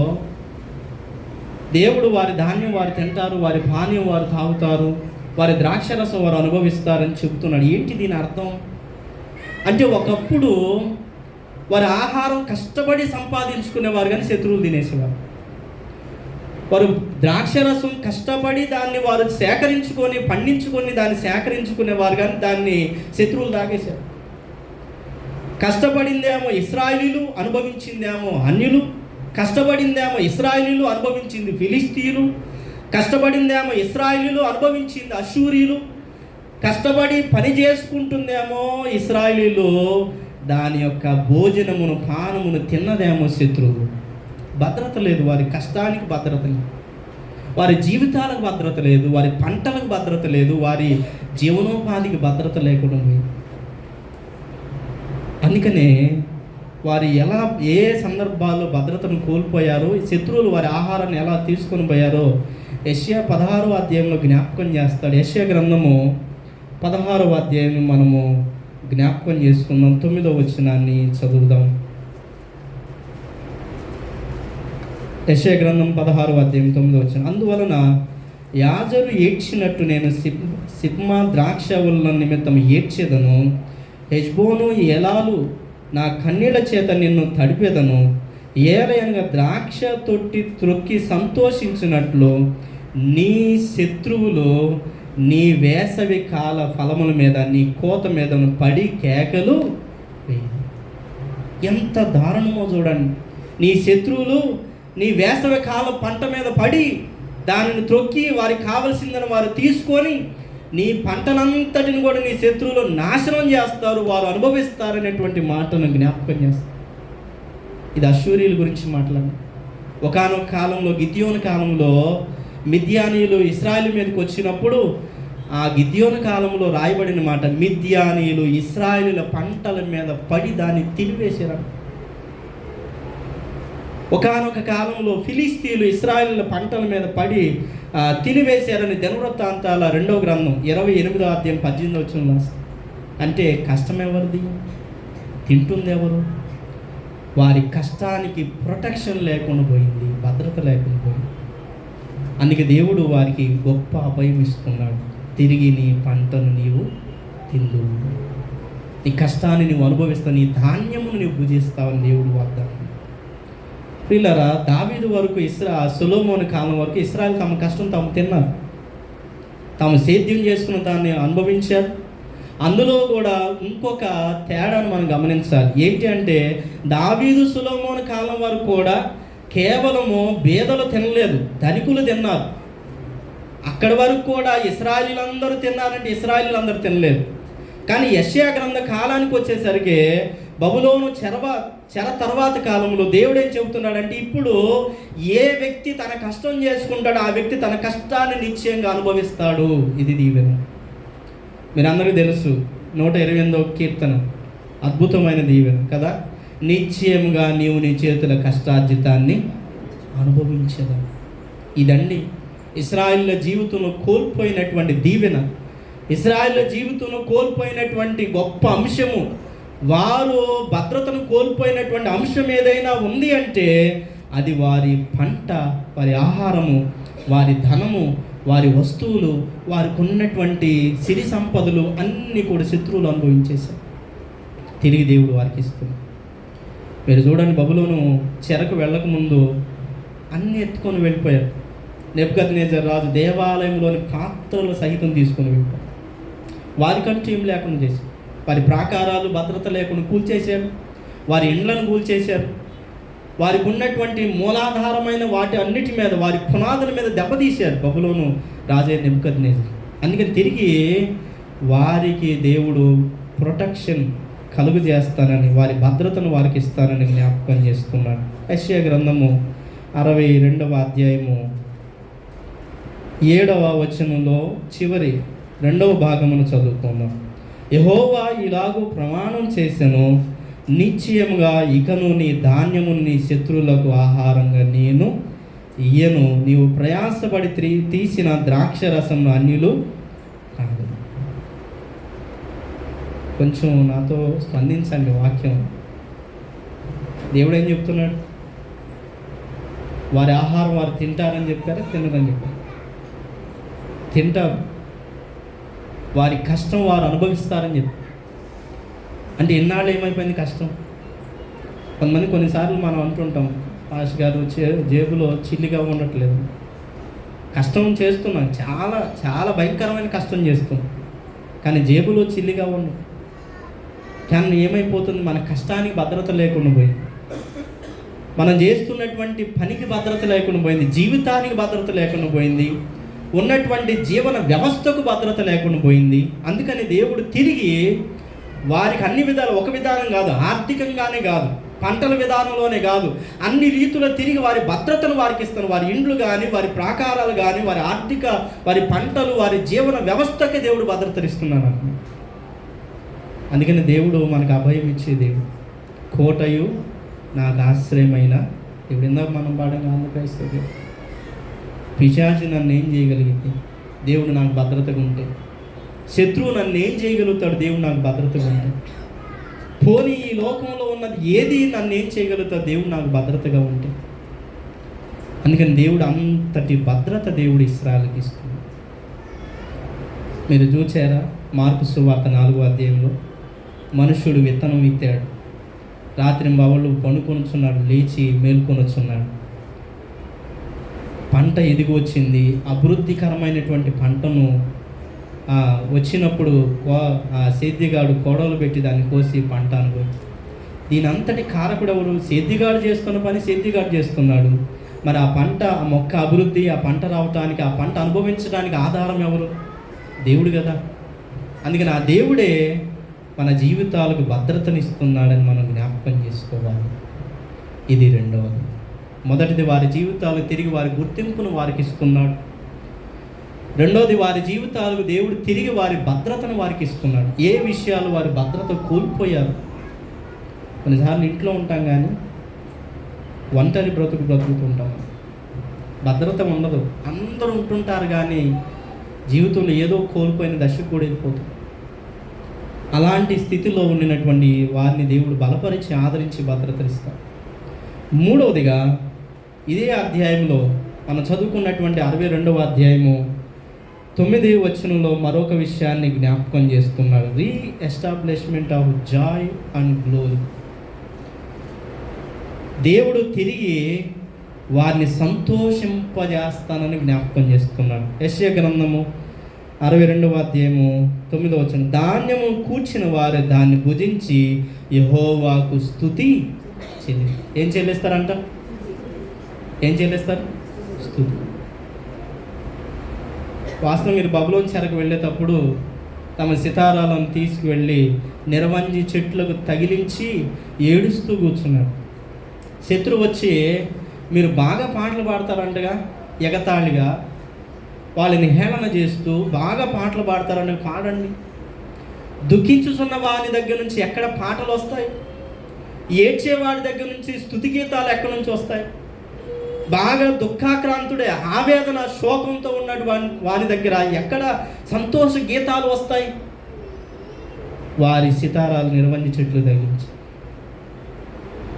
దేవుడు వారి ధాన్యం వారు తింటారు, వారి పానీయం వారు తాగుతారు, వారి ద్రాక్షరసం వారు అనుభవిస్తారని చెబుతున్నాడు. ఏంటి దీని అర్థం అంటే, ఒకప్పుడు వారి ఆహారం కష్టపడి సంపాదించుకునేవారు కానీ శత్రువులు తినేసేవారు. వారు ద్రాక్షరసం కష్టపడి దాన్ని వారు సేకరించుకొని పండించుకొని దాన్ని సేకరించుకునేవారు కానీ దాన్ని శత్రువులు తాగేశారు. కష్టపడిందేమో ఇశ్రాయేలీయులు, అనుభవించిందేమో అన్యులు. కష్టపడిందేమో ఇశ్రాయేలీయులు, అనుభవించింది ఫిలిస్తీయులు. కష్టపడిందేమో ఇశ్రాయేలీయులు, అనుభవించింది అష్షూరీయులు. కష్టపడి పని చేసుకుంటుందేమో ఇశ్రాయేలీయులు, దాని యొక్క భోజనమును పానమును తిన్నదేమో శత్రువులు. భద్రత లేదు, వారి కష్టానికి భద్రత లేదు, వారి జీవితాలకు భద్రత లేదు, వారి పంటలకు భద్రత లేదు, వారి జీవనోపాధికి భద్రత లేకుండా పోయింది. అందుకనే వారు ఏ సందర్భాల్లో భద్రతను కోల్పోయారో, శత్రువులు వారి ఆహారాన్ని ఎలా తీసుకొని పోయారో యెషయా 16వ అధ్యాయంలో జ్ఞాపకం చేస్తాడు. యెషయా గ్రంథము 16వ అధ్యాయం మనము జ్ఞాపకం చేసుకుందాం. 9వ వచనాన్ని చదువుదాం. యెషయా గ్రంథం 16వ అధ్యాయం 9వ వచనం. అందువలన యాజరు ఏడ్చినట్టు నేను సిప్మా ద్రాక్షవల్ల నిమిత్తం ఏడ్చేదను, హెష్బోను ఎలాలు నా కన్నీళ్ల చేత నిన్ను తడిపేదను. ఏలయనగా ద్రాక్ష తొట్టి త్రొక్కి సంతోషించినట్లు నీ శత్రువులు నీ వేసవి కాల ఫలముల మీద, నీ కోత మీద పడి కేకలు వేయరు. ఎంత దారుణమో చూడండి. నీ శత్రువులు నీ వేసవి కాల పంట మీద పడి దానిని త్రొక్కి వారికి కావలసిందని వారు తీసుకొని నీ పంటనంతటిని కూడా నీ శత్రువులు నాశనం చేస్తారు, వారు అనుభవిస్తారనేటువంటి మాటను జ్ఞాపకం చేస్తారు. ఇది అష్షూరీయుల గురించి మాట్లాడు. ఒకానొక కాలంలో, గిద్యోను కాలంలో మిద్యానీయులు ఇశ్రాయేలు మీదకి వచ్చినప్పుడు ఆ గిద్యోను కాలంలో రాయబడిన మాట, మిద్యానీయులు ఇశ్రాయేలుల పంటల మీద పడి దాన్ని తినివేశారు. ఒకానొక కాలంలో ఫిలిస్తీయులు ఇశ్రాయేలుల పంటల మీద పడి తినివేశారని దినవృత్తాంతాల 2వ గ్రంథం 28వ అధ్యాయం 18వ వచనం. అంటే కష్టం ఎవరిది? తింటుంది ఎవరు? వారి కష్టానికి ప్రొటెక్షన్ లేకుండా పోయింది, భద్రత లేకుండా పోయింది. అందుకే దేవుడు వారికి గొప్ప అభయం ఇస్తున్నాడు. తిరిగి నీ పంటను నీవు తిందు, నీ కష్టాన్ని నువ్వు అనుభవిస్తావు, నీ ధాన్యమును నువ్వు భుజిస్తావని దేవుడు వాగ్దానం. పిల్లరా, దావీదు వరకు సొలొమోను కాలం వరకు ఇశ్రాయేలు తమ కష్టం తాము తిన్నారు, తాము సేద్యం చేసుకున్న దాన్ని అనుభవించారు. అందులో కూడా ఇంకొక తేడాను మనం గమనించాలి. ఏంటి అంటే, దావీదు సొలొమోను కాలం వరకు కూడా కేవలము బేదలు తినలేదు, ధనికులు తిన్నారు. అక్కడి వరకు కూడా ఇశ్రాయేలీలందరూ తిన్నారంటే ఇశ్రాయేలీలందరూ తినలేదు. కానీ యెషయా గ్రంథ కాలానికి వచ్చేసరికి బబులోను చెర తర్వాత కాలంలో దేవుడు ఏం చెబుతున్నాడంటే, ఇప్పుడు ఏ వ్యక్తి తన కష్టం చేసుకుంటాడో ఆ వ్యక్తి తన కష్టాన్ని నిశ్చయంగా అనుభవిస్తాడు. ఇది దీవెన. మీరందరికీ తెలుసు 128వ కీర్తన, అద్భుతమైన దీవెన కదా. నిశ్చయంగా నీవు నీ చేతుల కష్టార్జితాన్ని అనుభవించదా. ఇదండి ఇశ్రాయేలుల జీవితంలో కోల్పోయినటువంటి దీవెన, ఇశ్రాయేలుల జీవితంలో కోల్పోయినటువంటి గొప్ప అంశము. వారు భద్రతను కోల్పోయినటువంటి అంశం ఏదైనా ఉంది అంటే అది వారి పంట, వారి ఆహారము, వారి ధనము, వారి వస్తువులు, వారికి ఉన్నటువంటి సిరి సంపదలు అన్నీ కూడా శత్రువులు అనుభవించేశారు. తిరిగి దేవుడు వారికి ఇస్తుంది. మీరు చూడండి, బబులోను చెరకు వెళ్ళకముందు అన్నీ ఎత్తుకొని వెళ్ళిపోయారు. నెబుకద్నెజర్ రాజు దేవాలయంలోని పాత్రలు సహితం తీసుకొని వెళ్ళిపోయారు. వారికంటూ ఏం లేకుండా చేశారు. వారి ప్రాకారాలు భద్రత లేకుండా కూల్చేశారు, వారి ఇండ్లను కూల్చేశారు, వారికి ఉన్నటువంటి మూలాధారమైన వాటి అన్నిటి మీద, వారి పునాదుల మీద దెబ్బతీశారు బబులోను రాజైన నెబుకద్నెజర్. అందుకని తిరిగి వారికి దేవుడు ప్రొటెక్షన్ కలుగు చేస్తానని, వారి భద్రతను వారికి ఇస్తానని జ్ఞాపకం చేస్తున్నాడు. యెషయా గ్రంథము 62వ అధ్యాయము 7వ వచనంలో చివరి 2వ భాగమును చదువుకుందాం. యెహోవా ఇలాగూ ప్రమాణం చేసెను, నిశ్చయముగా ఇకను నీ ధాన్యము నీ శత్రువులకు ఆహారంగా నేను ఇయ్యను, నీవు ప్రయాసపడి తీసిన ద్రాక్షరసమును అన్యులు కాదు. కొంచెం నాతో స్పందించండి వాక్యం. దేవుడు ఏం చెప్తున్నాడు? వారి ఆహారం వారు తింటారని చెప్పారా, తినరని చెప్పారు? తింటారు. వారి కష్టం వారు అనుభవిస్తారని చెప్పారు. అంటే ఎన్నాళ్ళు ఏమైపోయింది కష్టం? కొంతమంది కొన్నిసార్లు మనం అంటుంటాం, పాస్ గారు జేబులో చిల్లిగా ఉండట్లేదు. కష్టం చేస్తున్నాం, చాలా చాలా భయంకరమైన కష్టం చేస్తున్నాం, కానీ జేబులో చిల్లిగా ఉండదు. కానీ ఏమైపోతుంది? మన కష్టానికి భద్రత లేకుండా పోయింది, మనం చేస్తున్నటువంటి పనికి భద్రత లేకుండా పోయింది, జీవితానికి భద్రత లేకుండా పోయింది, ఉన్నటువంటి జీవన వ్యవస్థకు భద్రత లేకుండా పోయింది. అందుకని దేవుడు తిరిగి వారికి అన్ని విధాలు, ఒక విధానం కాదు, ఆర్థికంగానే కాదు, పంటల విధానంలోనే కాదు, అన్ని రీతుల తిరిగి వారి భద్రతను వారికి ఇస్తాను. వారి ఇండ్లు కానీ, వారి ప్రాకారాలు కానీ, వారి ఆర్థిక, వారి పంటలు, వారి జీవన వ్యవస్థకి దేవుడు భద్రతనిస్తున్నాను. అందుకని దేవుడు మనకు అభయం ఇచ్చే దేవుడు. కోటయు నాకు ఆశ్రయమైన దేవుడు. ఇందాక మనం పాడంగా ఆంధ్రప్రదేశ్, పిశాచి నన్ను ఏం చేయగలిగింది? దేవుడు నాకు భద్రతగా ఉంటే. శత్రువు నన్ను ఏం చేయగలుగుతాడు? దేవుడు నాకు భద్రతగా ఉంటే. పోనీ ఈ లోకంలో ఉన్నది ఏది నన్ను ఏం చేయగలుగుతాడు? దేవుడు నాకు భద్రతగా ఉంటే. అందుకని దేవుడు అంతటి భద్రత దేవుడు ఇశ్రాయేలుకి ఇస్తుంది. మీరు చూచారా? మార్కు సువార్త 4వ అధ్యాయంలో మనుష్యుడు విత్తనం విత్తాడు, రాత్రి బవళ్ళు పడుకొనుచున్నాడు, లేచి మేల్కొనొచ్చున్నాడు. పంట ఎదిగి వచ్చింది, అభివృద్ధికరమైనటువంటి పంటను వచ్చినప్పుడు సేద్యగాడు కోడలు పెట్టి దాన్ని కోసి పంట అనుభవించి, దీని అంతటి కారకుడు ఎవరు? సేద్యగాడు చేస్తున్న పని సేద్యగాడు చేస్తున్నాడు. మరి ఆ పంట, ఆ మొక్క అభివృద్ధి, ఆ పంట రావటానికి, ఆ పంట అనుభవించడానికి ఆధారం ఎవరు? దేవుడు కదా. అందుకని ఆ దేవుడే మన జీవితాలకు భద్రతనిస్తున్నాడని మనం జ్ఞాపకం చేసుకోవాలి. ఇది రెండవది. మొదటిది, వారి జీవితాలు తిరిగి వారి గుర్తింపును వారికి ఇస్తున్నాడు. రెండోది, వారి జీవితాలకు దేవుడు తిరిగి వారి భద్రతను వారికి ఇస్తున్నాడు. ఏ విషయాలు వారి భద్రత కోల్పోయారు? కొన్నిసార్లు ఇంట్లో ఉంటాం కానీ ఒంటరి బ్రతుకుతుంటాం, భద్రత ఉండదు. అందరూ ఉంటుంటారు కానీ జీవితంలో ఏదో కోల్పోయిన దశకు కూడా వెళ్ళిపోతుంది. అలాంటి స్థితిలో ఉండినటువంటి వారిని దేవుడు బలపరిచి ఆదరించి భద్రతనిస్తాడు. మూడవదిగా, ఇదే అధ్యాయంలో మనం చదువుకున్నటువంటి 62వ అధ్యాయము 9వ వచనంలో మరొక విషయాన్ని జ్ఞాపకం చేస్తున్నాడు. Re-establishment of Joy and glory. దేవుడు తిరిగి వారిని సంతోషింపజేస్తానని జ్ఞాపకం చేస్తున్నాడు. యెషయా గ్రంథము 62వ అధ్యాయము 9వ వచనం, ధాన్యము కూర్చిన వారు దాన్ని భుజించి యెహోవాకు స్తుతి చెల్లి. ఏం చెల్లిస్తారంట? ఏం చెల్లిస్తారు? స్తుతి. వాస్తవం మీరు బబులోను చెరకు వెళ్ళేటప్పుడు తమ సితారాలను తీసుకువెళ్ళి నిర్వంజి చెట్లకు తగిలించి ఏడుస్తూ కూర్చున్నారు. శత్రువు వచ్చి, మీరు బాగా పాటలు పాడతారంటగా, ఎగతాళిగా వాళ్ళని హేళన చేస్తూ బాగా పాటలు పాడతారని పాడండి. దుఃఖించుతున్న వారి దగ్గర నుంచి ఎక్కడ పాటలు వస్తాయి? ఏడ్చేవాడి దగ్గర నుంచి స్తుతి గీతాలు ఎక్కడి నుంచి వస్తాయి? బాగా దుఃఖాక్రాంతుడే, ఆవేదన శోకంతో ఉన్నట్టు వారి దగ్గర ఎక్కడ సంతోష గీతాలు వస్తాయి? వారి సితారాలు నిర్వంజి చెట్లు తగిలించి.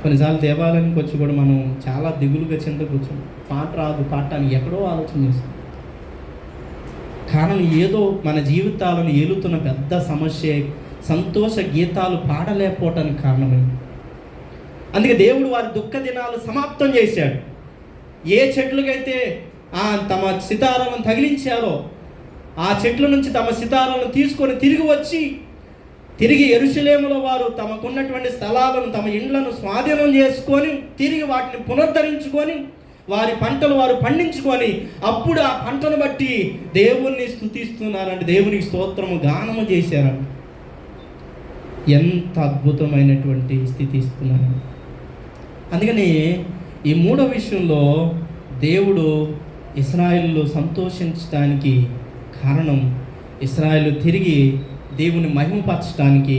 కొన్నిసార్లు దేవాలయానికి వచ్చి కూడా మనం చాలా దిగులుగా చింత కూర్చోం, పాట రాదు, పాడటానికి ఎక్కడో ఆలోచన చేస్తాం. కారణం ఏదో మన జీవితాలను ఏలుతున్న పెద్ద సమస్య, సంతోష గీతాలు పాడలేకపోవటానికి కారణమైంది. అందుకే దేవుడు వారి దుఃఖ దినాలు సమాప్తం చేశాడు. ఏ చెట్లకైతే తమ సితారాలను తగిలించారో ఆ చెట్ల నుంచి తమ సితారాలను తీసుకొని తిరిగి వచ్చి, తిరిగి యెరూషలేములో వారు తమకున్నటువంటి స్థలాలను, తమ ఇండ్లను స్వాధీనం చేసుకొని తిరిగి వాటిని పునరుద్ధరించుకొని వారి పంటలు వారు పండించుకొని అప్పుడు ఆ పంటను బట్టి దేవుణ్ణి స్తుతిస్తున్నారంటే, దేవునికి స్తోత్రము గానము చేశారంట. ఎంత అద్భుతమైనటువంటి స్థితి ఇస్తున్నారు. అందుకని ఈ మూడో విషయంలో దేవుడు ఇశ్రాయేలు సంతోషించడానికి కారణం, ఇశ్రాయేలు తిరిగి దేవుని మహిమపరచడానికి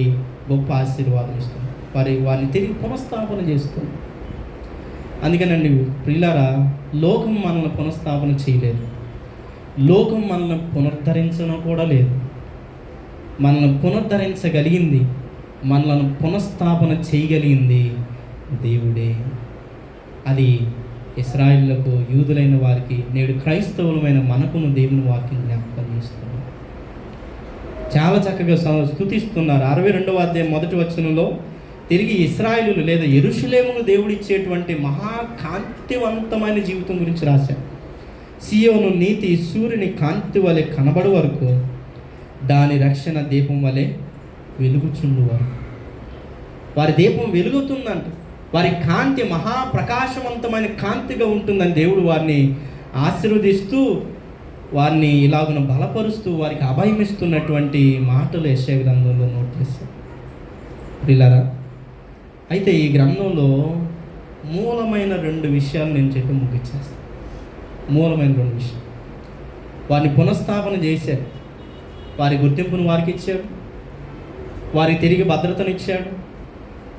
గొప్ప ఆశీర్వాదం ఇస్తుంది. వారిని తిరిగి పునఃస్థాపన చేస్తుంది. అందుకనండి ప్రియులారా, లోకం మనల్ని పునఃస్థాపన చేయలేదు, లోకం మనల్ని పునరుద్ధరించడం కూడా లేదు. మనల్ని పునరుద్ధరించగలిగింది, మనల్ని పునఃస్థాపన చేయగలిగింది దేవుడే. అది ఇశ్రాయేలులకు, యూదులైన వారికి, నేడు క్రైస్తవులమైన మనకును దేవుని వాక్యం జ్ఞాపకం చేస్తున్నారు. చాలా చక్కగా స్తుతిస్తున్నారు. 62వ అధ్యాయం 1వ వచనంలో తిరిగి ఇశ్రాయేలు లేదా యెరూషలేమును దేవుడు ఇచ్చేటువంటి మహాకాంతివంతమైన జీవితం గురించి రాశారు. సియోను నీతి సూర్యుని కాంతి వలె కనబడు వరకు, దాని రక్షణ దీపం వలె వెలుగుచుండు వరకు. వారి దీపం వెలుగుతుందంట, వారి కాంతి మహాప్రకాశవంతమైన కాంతిగా ఉంటుందని దేవుడు వారిని ఆశీర్వదిస్తూ, వారిని ఇలాగున బలపరుస్తూ, వారికి అభయం ఇస్తున్నటువంటి మాటలు యెషయా గ్రంథంలో నోట్ చేశారు. పిల్లరా, అయితే ఈ గ్రంథంలో మూలమైన 2 విషయాలు నేను చెప్పి ముగించేస్తాను. మూలమైన 2 విషయాలు. వారిని పునఃస్థాపన చేశాడు, వారి గుర్తింపును వారికి ఇచ్చాడు, వారికి తిరిగి భద్రతనిచ్చాడు,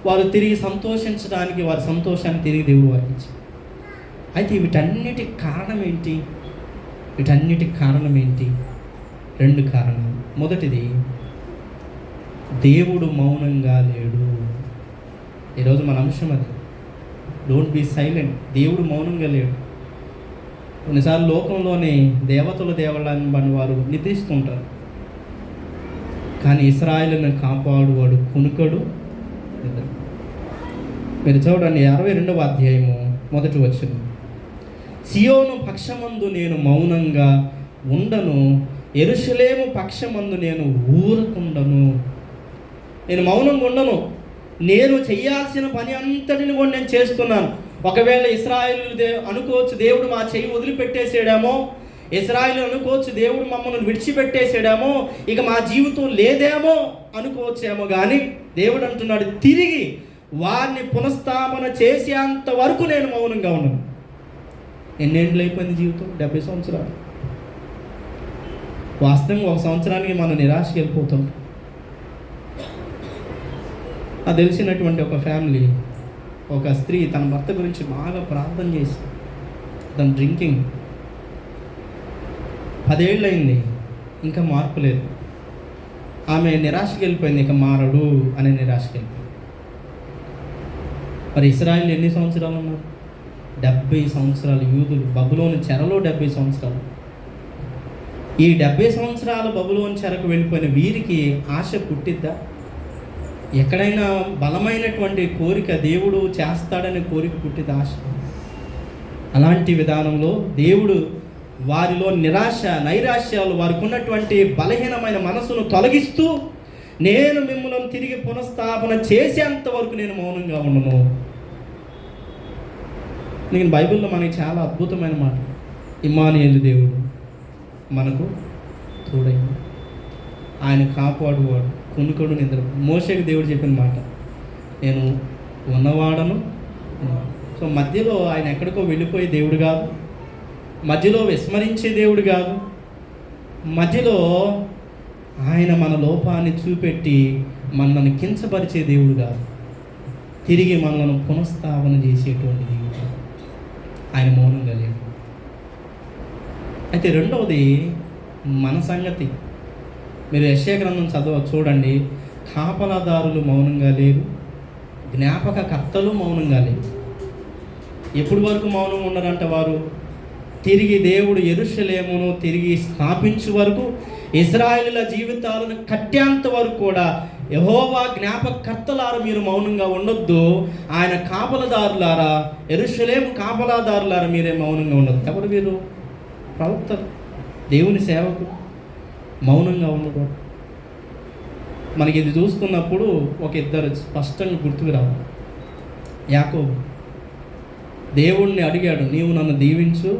వారు తిరిగి సంతోషించడానికి వారి సంతోషాన్ని తిరిగి దేవుడు వారికి ఇచ్చాడు. అయితే వీటన్నిటికి కారణం ఏంటి? వీటన్నిటికి కారణం ఏంటి? 2 కారణాలు. మొదటిది, దేవుడు మౌనంగా లేడు. ఈరోజు మన అంశం అది. Don't be silent. దేవుడు మౌనంగా లేడు. కొన్నిసార్లు లోకంలోని దేవతలు దేవాలయాన్ని వారు నిద్రిస్తుంటారు, కానీ ఇశ్రాయేలును కాపాడువాడు కునుకడు. మీరు చూడండి 62వ అధ్యాయము 1వ వచనం. సియోను పక్షమందు నేను మౌనంగా ఉండను, యెరూషలేము పక్షమందు నేను ఊరకుండను. నేను మౌనంగా ఉండను. నేను చేయాల్సిన పని అంతటిని కూడా నేను చేస్తున్నాను. ఒకవేళ ఇశ్రాయేలు అనుకోవచ్చు దేవుడు మా చెయ్యి వదిలిపెట్టేసాడేమో, ఇశ్రాయేలు అనుకోవచ్చు దేవుడు మమ్మల్ని విడిచిపెట్టేసాడేమో, ఇక మా జీవితం లేదేమో అనుకోవచ్చేమో, కానీ దేవుడు అంటున్నాడు తిరిగి వారిని పునఃస్థాపన చేసేంత వరకు నేను మౌనంగా ఉన్నాను. ఎన్నేళ్ళు అయిపోయింది జీవితం? 70 సంవత్సరాలు. వాస్తవంగా 1 సంవత్సరానికి మనం నిరాశకి వెళ్ళిపోతాం. అది తెలిసినటువంటి ఒక ఫ్యామిలీ, ఒక స్త్రీ తన భర్త గురించి బాగా ప్రార్థన చేసి, తన డ్రింకింగ్ 10 ఏళ్ళు అయింది, ఇంకా మార్పు లేదు. ఆమె నిరాశకి వెళ్ళిపోయింది, ఇక మారడు అనే నిరాశకి వెళ్ళిపోయింది. మరి ఇశ్రాయేలు ఎన్ని సంవత్సరాలు ఉన్నారు? 70 సంవత్సరాలు. యూదులు బబులోను చెరలో 70 సంవత్సరాలు. ఈ 70 సంవత్సరాల బబులోను చెరకు వెళ్ళిపోయిన వీరికి ఆశ పుట్టిద్దా? ఎక్కడైనా బలమైనటువంటి కోరిక, దేవుడు చేస్తాడనే కోరిక పుట్టిద్దా? ఆశ. అలాంటి విధానంలో దేవుడు వారిలో నిరాశ, నైరాశ్యాలు, వారికి ఉన్నటువంటి బలహీనమైన మనసును తొలగిస్తూ, నేను మిమ్మల్ని తిరిగి పునఃస్థాపన చేసేంత వరకు నేను మౌనంగా ఉండను. నేను బైబిల్లో మనకి చాలా అద్భుతమైన మాట, ఇమ్మానుయేలు దేవుడు మనకు తోడైంది, ఆయన కాపాడువాడు, కునుకడు నిద్ర. మోషేకి దేవుడు చెప్పిన మాట, నేను ఉన్నవాడను. సో మధ్యలో ఆయన ఎక్కడికో వెళ్ళిపోయే దేవుడు కాదు, మధ్యలో విస్మరించే దేవుడు కాదు, మధ్యలో ఆయన మన లోపాన్ని చూపెట్టి మనల్ని కించపరిచే దేవుడు కాదు, తిరిగి మనల్ని పునఃస్థాపన చేసేటువంటి దేవుడు. ఆయన మౌనంగా లేడు. అయితే రెండవది మన సంగతి. మీరు యెషయా గ్రంథం చూడండి, కాపలాదారులు మౌనంగా లేరు, జ్ఞాపకకర్తలు మౌనంగా లేరు. ఎప్పటి వరకు మౌనంగా ఉన్నారంట వారు? తిరిగి దేవుడు యెరూషలేమును తిరిగి స్థాపించే వరకు, ఇశ్రాయేలుల జీవితాలను కట్టేంత వరకు కూడా యెహోవా జ్ఞాపకకర్తలారా మీరు మౌనంగా ఉండొద్దు, ఆయన కాపలాదారులారా, యెరూషలేము కాపలాదారులారా మీరే మౌనంగా ఉండొద్దు. ఎవరు వీరు? ప్రవక్తలు, దేవుని సేవకు మౌనంగా ఉండకూడదు. మనకి ఇది చూస్తున్నప్పుడు ఒక ఇద్దరు స్పష్టంగా గుర్తుకు రావు. యాకోబు దేవుణ్ణి అడిగాడు, నీవు నన్ను దీవించు,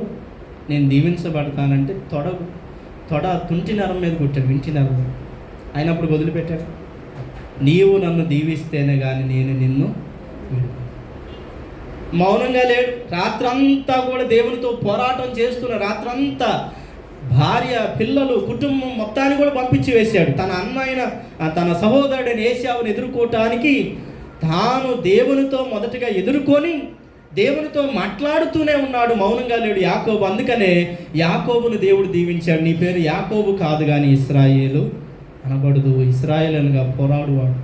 నేను దీవించబడతానంటే తొడ తుంటి నరం మీద కొట్టాడు, వింటి నరం మీద. అయినప్పుడు వదిలిపెట్టాడు. నీవు నన్ను దీవిస్తేనే కానీ నేను నిన్ను మౌనంగా లేడు. రాత్రంతా కూడా దేవునితో పోరాటం చేస్తున్న, రాత్రంతా భార్య, పిల్లలు, కుటుంబం మొత్తాన్ని కూడా పంపించి వేశాడు. తన అన్న అయిన తన సహోదరుడైన ఏశావుని ఎదుర్కోవటానికి తాను దేవునితో మొదటగా ఎదుర్కొని దేవునితో మాట్లాడుతూనే ఉన్నాడు, మౌనంగా లేడు యాకోబు. అందుకనే యాకోబును దేవుడు దీవించాడు, నీ పేరు యాకోబు కాదు కానీ ఇశ్రాయేలు అనబడదు, ఇశ్రాయేలుగా పోరాడువాడు.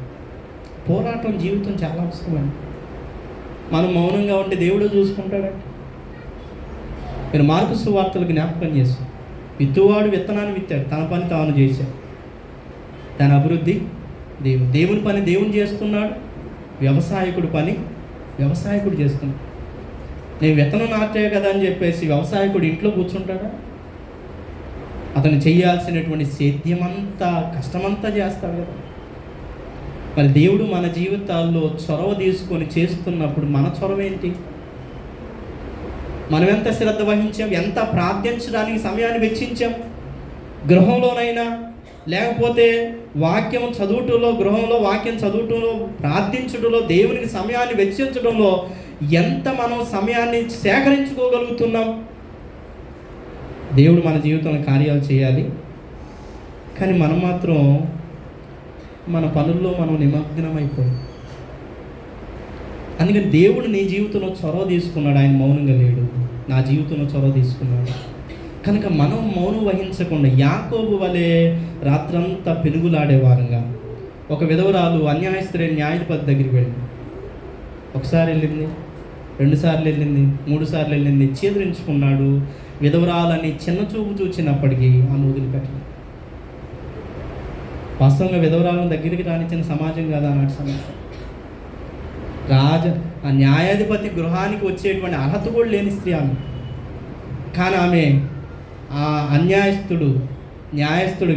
పోరాటం జీవితం చాలా అవసరమండి. మనం మౌనంగా ఉంటే దేవుడు చూసుకుంటాడండి. నేను మార్కు సువార్తలు జ్ఞాపకం చేస్తాను. విత్తువాడు విత్తనాన్ని విత్తాడు, తన పని తాను చేశాడు. తన అభివృద్ధి దేవుని పని దేవుని చేస్తున్నాడు, వ్యవసాయకుడి పని వ్యవసాయకుడు చేస్తున్నాడు. నేను విత్తనం నాటే కదా అని చెప్పేసి వ్యవసాయకుడు ఇంట్లో కూర్చుంటాడా? అతను చేయాల్సినటువంటి సేద్యమంతా కష్టమంతా చేస్తాడు కదా. మరి దేవుడు మన జీవితాల్లో చొరవ తీసుకొని చేస్తున్నప్పుడు మన చొరవ ఏంటి? మనం ఎంత శ్రద్ధ వహించాం, ఎంత ప్రార్థించడానికి సమయాన్ని వెచ్చించాం? గృహంలోనైనా లేకపోతే వాక్యం చదువుటంలో, గృహంలో వాక్యం చదువుటంలో, ప్రార్థించడంలో, దేవునికి సమయాన్ని వెచ్చించడంలో ఎంత మనం సమయాన్ని సేకరించుకోగలుగుతున్నాం? దేవుడు మన జీవితంలో కార్యాలు చేయాలి, కానీ మనం మాత్రం మన పనుల్లో మనం నిమగ్నమైపోయాం. అందుకని దేవుడు నీ జీవితంలో చొరవ తీసుకున్నాడు. ఆయన మౌనంగా లేడు, నా జీవితంలో చొరవ తీసుకున్నాడు. కనుక మనం మౌనం వహించకుండా యాకోబు వలె రాత్రంతా పెనుగులాడేవారంగా, ఒక విధవరాలు అన్యాయస్తులైన న్యాయాధిపతి దగ్గరికి వెళ్ళింది. ఒకసారి వెళ్ళింది, 2 సార్లు వెళ్ళింది, 3 సార్లు వెళ్ళింది. చేదరించుకున్నాడు. విధవరాలని చిన్న చూపు చూచినప్పటికీ ఆమె వదిలిపెట్టలేదు. వాస్తవంగా విధవరాలను దగ్గరికి రానిచ్చిన సమాజం కాదా అన్నట్టు సమాజం. ఆ న్యాయాధిపతి గృహానికి వచ్చేటువంటి అర్హత కూడా లేని స్త్రీ ఆమె. కానీ ఆమె ఆ న్యాయస్థుడు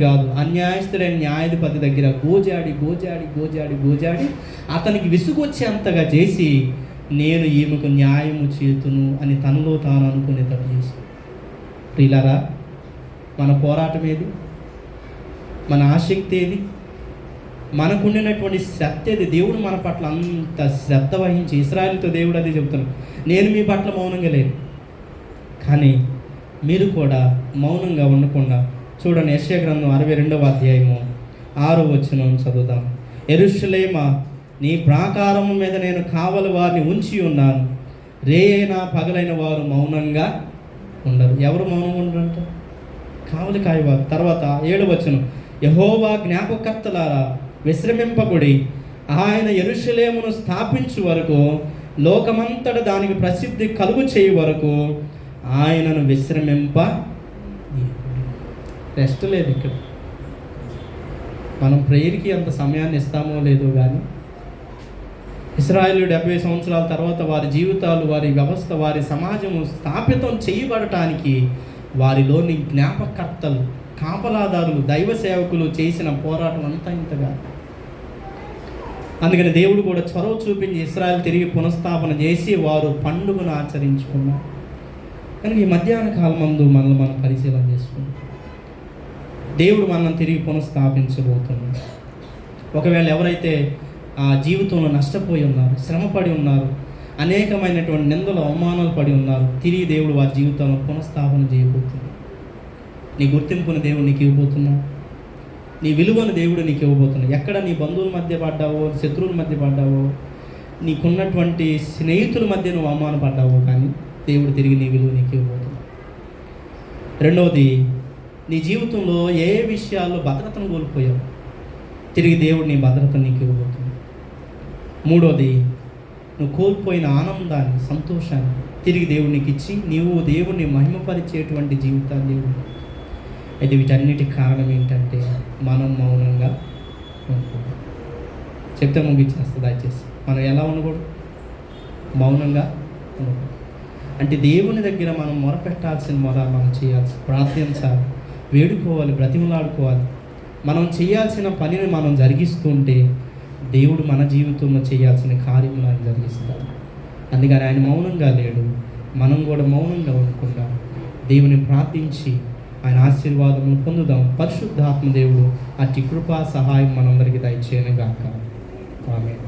కాదు, అన్యాయస్థుడైన న్యాయాధిపతి దగ్గర గోజాడి అతనికి విసుగొచ్చేంతగా చేసి, నేను ఈమెకు న్యాయము చేతును అని తనలో తాను అనుకునేటట్టు చేసి. ప్రియులారా, మన పోరాటం ఏది? మన ఆసక్తి ఏది? మనకుండినటువంటి శ్రద్ధ ఏది? దేవుడు మన పట్ల అంత శ్రద్ధ వహించి, ఇశ్రాయేలుతో దేవుడు అదే చెబుతున్నాడు, నేను మీ పట్ల మౌనంగా లేను, కానీ మీరు కూడా మౌనంగా ఉండకుండా చూడండి. యెషయా గ్రంథం 62వ అధ్యాయము 6వ వచనం చదువుదాం. యెరూషలేమా, నీ ప్రాకారము మీద నేను కావలి వారిని ఉంచి ఉన్నాను, రేయైనా పగలైన వారు మౌనంగా ఉండరు. ఎవరు మౌనంగా ఉండరంట? కావలి కాయవారు. తర్వాత 7వ వచనం, యెహోవా జ్ఞాపకర్తలారా విశ్రమింపబడి, ఆయన యెరూషలేమును స్థాపించు వరకు, లోకమంతట దానికి ప్రసిద్ధి కలుగు చేయు వరకు ఆయనను విశ్రమింప. రెస్ట్ లేదు ఇక్కడ. మనం ప్రేయర్కి అంత సమయాన్ని ఇస్తామో లేదో కానీ, ఇశ్రాయేలు 70 సంవత్సరాల తర్వాత వారి జీవితాలు, వారి వ్యవస్థ, వారి సమాజము స్థాపితం చేయబడటానికి వారిలోని జ్ఞాపకర్తలు, కాపలాదారులు, దైవ సేవకులు చేసిన పోరాటం అంతా ఇంతగా. అందుకని దేవుడు కూడా చొరవ చూపించి ఇశ్రాయేలు తిరిగి పునఃస్థాపన చేసి వారు పండుగను ఆచరించుకున్నారు. కనుక ఈ మధ్యాహ్న కాలం మందు మనల్ని మనం పరిశీలన చేసుకున్నాం. దేవుడు మనల్ని తిరిగి పునఃస్థాపించబోతున్నాడు. ఒకవేళ ఎవరైతే ఆ జీవితంలో నష్టపోయి ఉన్నారు, శ్రమపడి ఉన్నారు, అనేకమైనటువంటి నిందలు అవమానాలు పడి ఉన్నారు, తిరిగి దేవుడు వారి జీవితంలో పునఃస్థాపన చేయబోతున్నాడు. నీ గుర్తింపుని దేవుడు నీకు ఇవ్వబోతున్నాడు. నీ విలువను దేవుడు నీకు ఇవ్వబోతున్నాడు. ఎక్కడ నీ బంధువుల మధ్య పడ్డావో, శత్రువుల మధ్య పడ్డావో, నీకున్నటువంటి స్నేహితుల మధ్య నువ్వు అవమానపడ్డావో, కానీ దేవుడు తిరిగి నీ విలువ నీకు ఇవ్వబోతున్నాడు. రెండవది, నీ జీవితంలో ఏ విషయాల్లో భద్రతను కోల్పోయావు, తిరిగి దేవుడు నీ భద్రతను నీకు ఇవ్వబోతున్నాడు. మూడవది, నువ్వు కోల్పోయిన ఆనందాన్ని, సంతోషాన్ని తిరిగి దేవుడు నీకు ఇచ్చి నీవు దేవుడిని మహిమపరిచేటువంటి జీవితాన్ని దేవుడు. అయితే వీటన్నిటికి కారణం ఏంటంటే మనం మౌనంగా ఉండకూడదు. చెప్తే ముగించేస్తా దయచేసి. మనం ఎలా ఉండకూడదు? మౌనంగా ఉండకూడదు. అంటే దేవుని దగ్గర మనం మొరపెట్టాల్సిన మొర మనం చేయాల్సి, ప్రార్థించాలి, వేడుకోవాలి, బ్రతిమలాడుకోవాలి. మనం చేయాల్సిన పనిని మనం జరిగిస్తుంటే దేవుడు మన జీవితంలో చేయాల్సిన కార్యములు ఆయన జరిగిస్తాడు. అందుకని ఆయన మౌనంగా లేడు, మనం కూడా మౌనంగా ఉండకుండా దేవుని ప్రార్థించి ఆయన ఆశీర్వాదమును పొందుదాం. పరిశుద్ధాత్మ దేవుడు అట్టి కృపా సహాయం మనందరికీ దయచేయను గాక. ఆమేన్.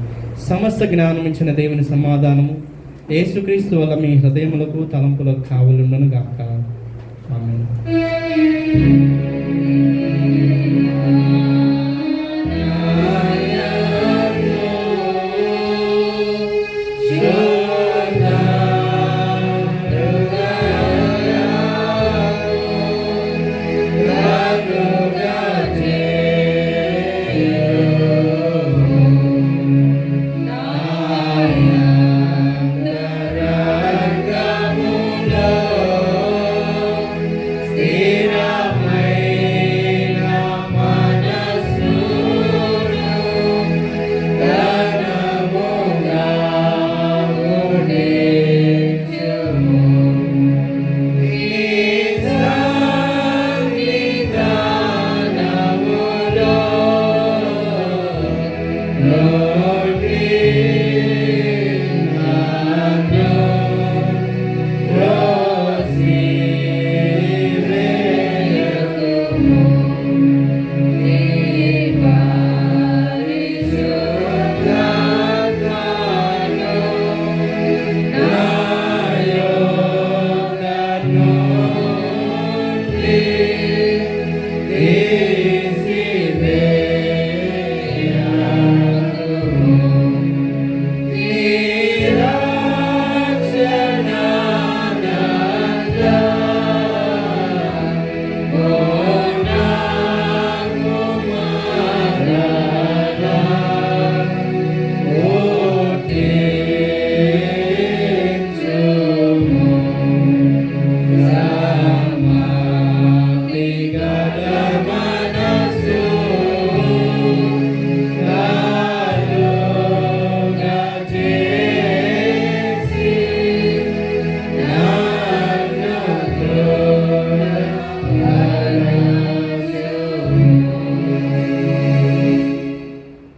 సమస్త జ్ఞానం ఇచ్చిన దేవుని సమాధానము యేసుక్రీస్తు వల్ల మీ హృదయములకు తలంపులకు కావలుండును గాక. ఆమేన్.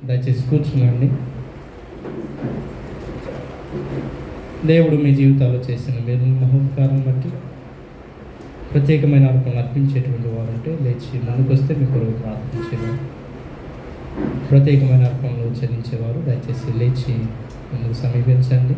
దయచేసి కూర్చున్నాండి. దేవుడు మీ జీవితాల్లో చేసిన మీరు మహోపకారం బట్టి ప్రత్యేకమైన అర్పణలు అర్పించేటువంటి వారు ఉంటే లేచి ముందుకు వస్తే మీ కొరకు ప్రార్థించేవారు. ప్రత్యేకమైన అర్పణలు చెల్లించేవారు దయచేసి లేచి ముందుకు సమీపించండి.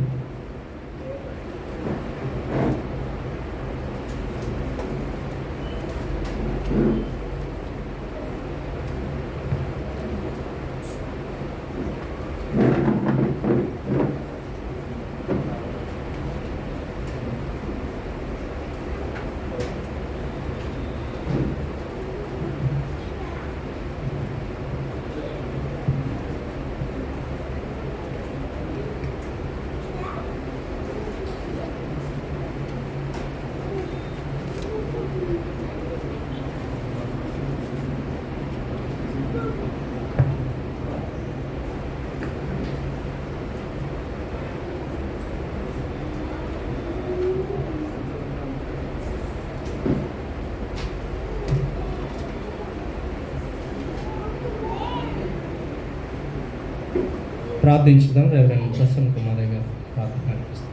ప్రార్థించుదాం. రెవరెండ్ ప్రసన్న కుమార్ గారు ప్రార్థన నడిపిస్తారు.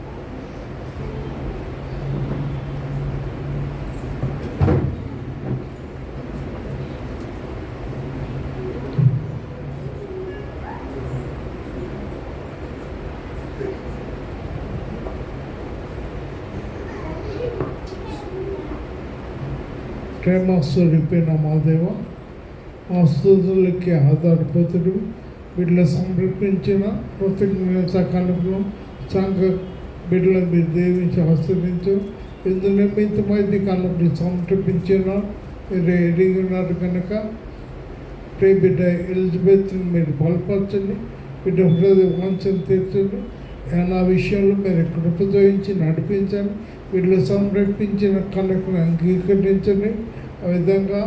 ప్రేమస్వరూపైన మా దేవ, మా స్తుతులకి ఆధారపతుడు బిడ్డలు సమర్పించిన కృతజ్ఞత కనుకలు సంఘ బిడ్డలను మీరు దీవించి ఆశ్రయించు. ఇందు నిమిత్తమైతే కనుకలు సమర్పించిన మీరు ఎరిగి ఉన్నారు కనుక ప్రే బిడ్డ ఎలిజబెత్ని మీరు బలపరచండి. బిడ్డ హృదయ వాంఛను తీర్చండి. నా విషయంలో మీరు కృపదోయించి నడిపించండి. వీళ్ళు సమర్పించిన కనుకను అంగీకరించండి. ఆ విధంగా